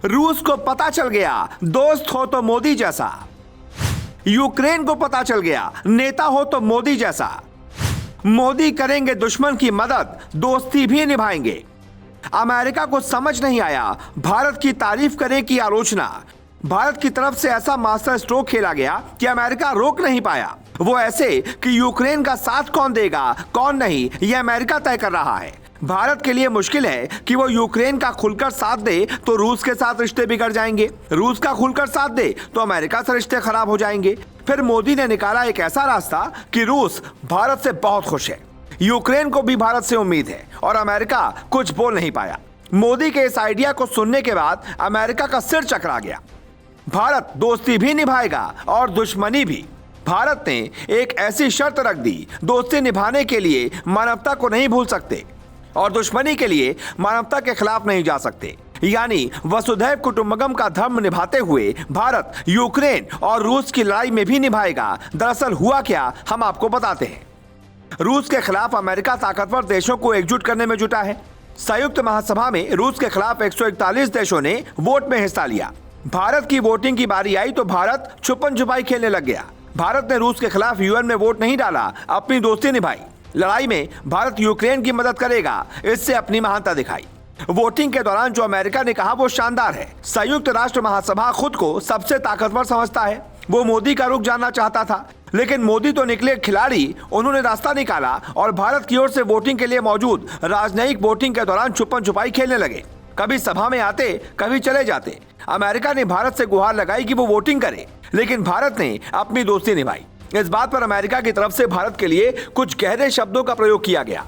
रूस को पता चल गया दोस्त हो तो मोदी जैसा, यूक्रेन को पता चल गया नेता हो तो मोदी जैसा। मोदी करेंगे दुश्मन की मदद, दोस्ती भी निभाएंगे। अमेरिका को समझ नहीं आया भारत की तारीफ करे की आलोचना। भारत की तरफ से ऐसा मास्टर स्ट्रोक खेला गया कि अमेरिका रोक नहीं पाया। वो ऐसे कि यूक्रेन का साथ कौन देगा कौन नहीं, यह अमेरिका तय कर रहा है। भारत के लिए मुश्किल है कि वो यूक्रेन का खुलकर साथ दे तो रूस के साथ रिश्ते बिगड़ जाएंगे, रूस का खुलकर साथ दे तो अमेरिका से रिश्ते खराब हो जाएंगे। फिर मोदी ने निकाला एक ऐसा रास्ता कि रूस भारत से बहुत खुश है, यूक्रेन को भी भारत से उम्मीद है और अमेरिका कुछ बोल नहीं पाया। मोदी के इस आइडिया को सुनने के बाद अमेरिका का सिर चकरा गया। भारत दोस्ती भी निभाएगा और दुश्मनी भी। भारत ने एक ऐसी शर्त रख दी, दोस्ती निभाने के लिए मानवता को नहीं भूल सकते और दुश्मनी के लिए मानवता के खिलाफ नहीं जा सकते। यानी वसुधैव कुटुंबकम का धर्म निभाते हुए भारत यूक्रेन और रूस की लड़ाई में भी निभाएगा। दरअसल हुआ क्या, हम आपको बताते हैं। रूस के खिलाफ अमेरिका ताकतवर देशों को एकजुट करने में जुटा है। संयुक्त महासभा में रूस के खिलाफ 141 देशों ने वोट में हिस्सा लिया। भारत की वोटिंग की बारी आई तो भारत छुपन छुपाई खेलने लग गया। भारत ने रूस के खिलाफ यूएन में वोट नहीं डाला, अपनी दोस्ती निभाई। लड़ाई में भारत यूक्रेन की मदद करेगा, इससे अपनी महानता दिखाई। वोटिंग के दौरान जो अमेरिका ने कहा वो शानदार है। संयुक्त राष्ट्र महासभा खुद को सबसे ताकतवर समझता है। वो मोदी का रुख जानना चाहता था, लेकिन मोदी तो निकले खिलाड़ी, उन्होंने रास्ता निकाला और भारत की ओर से वोटिंग के लिए मौजूद राजनयिक वोटिंग के दौरान छुपन छुपाई खेलने लगे। कभी सभा में आते, कभी चले जाते। अमेरिका ने भारत से गुहार लगाई कि वो वोटिंग करे, लेकिन भारत ने अपनी दोस्ती निभाई। इस बात पर अमेरिका की तरफ से भारत के लिए कुछ गहरे शब्दों का प्रयोग किया गया।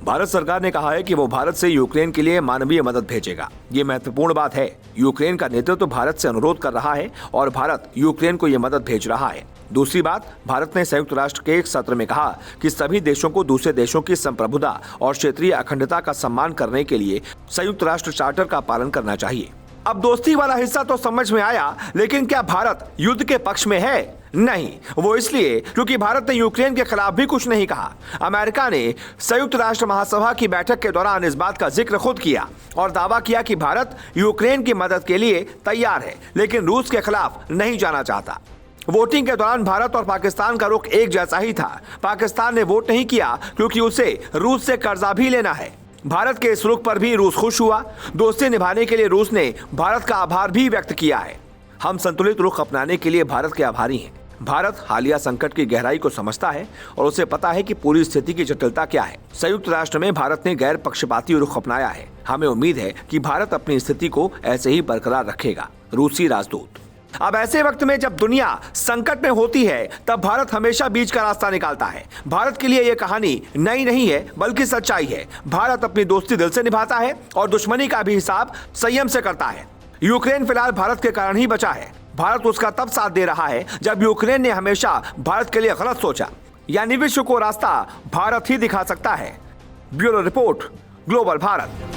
भारत सरकार ने कहा है कि वो भारत से यूक्रेन के लिए मानवीय मदद भेजेगा। ये महत्वपूर्ण बात है। यूक्रेन का नेतृत्व तो भारत से अनुरोध कर रहा है और भारत यूक्रेन को ये मदद भेज रहा है। दूसरी बात, भारत ने संयुक्त राष्ट्र के एक सत्र में कहा कि सभी देशों को दूसरे देशों की संप्रभुता और क्षेत्रीय अखंडता का सम्मान करने के लिए संयुक्त राष्ट्र चार्टर का पालन करना चाहिए। अब दोस्ती वाला हिस्सा तो समझ में आया, लेकिन क्या भारत युद्ध के पक्ष में है? नहीं, वो इसलिए क्योंकि भारत ने यूक्रेन के खिलाफ भी कुछ नहीं कहा। अमेरिका ने संयुक्त राष्ट्र महासभा की बैठक के दौरान इस बात का जिक्र खुद किया और दावा किया कि भारत यूक्रेन की मदद के लिए तैयार है, लेकिन रूस के खिलाफ नहीं जाना चाहता। वोटिंग के दौरान भारत और पाकिस्तान का रुख एक जैसा ही था। पाकिस्तान ने वोट नहीं किया क्योंकि उसे रूस से कर्जा भी लेना है। भारत के इस रुख पर भी रूस खुश हुआ। दोस्ती निभाने के लिए रूस ने भारत का आभार भी व्यक्त किया है। हम संतुलित रुख अपनाने के लिए भारत के आभारी हैं। भारत हालिया संकट की गहराई को समझता है और उसे पता है कि पूरी स्थिति की जटिलता क्या है। संयुक्त राष्ट्र में भारत ने गैर पक्षपाती रुख अपनाया है। हमें उम्मीद है कि भारत अपनी स्थिति को ऐसे ही बरकरार रखेगा। रूसी राजदूत। अब ऐसे वक्त में जब दुनिया संकट में होती है, तब भारत हमेशा बीच का रास्ता निकालता है। भारत के लिए यह कहानी नई नहीं है, बल्कि सच्चाई है। भारत अपनी दोस्ती दिल से निभाता है और दुश्मनी का भी हिसाब संयम से करता है। यूक्रेन फिलहाल भारत के कारण ही बचा है। भारत उसका तब साथ दे रहा है जब यूक्रेन ने हमेशा भारत के लिए गलत सोचा। यानी विश्व को रास्ता भारत ही दिखा सकता है। Bureau report, global Bharat.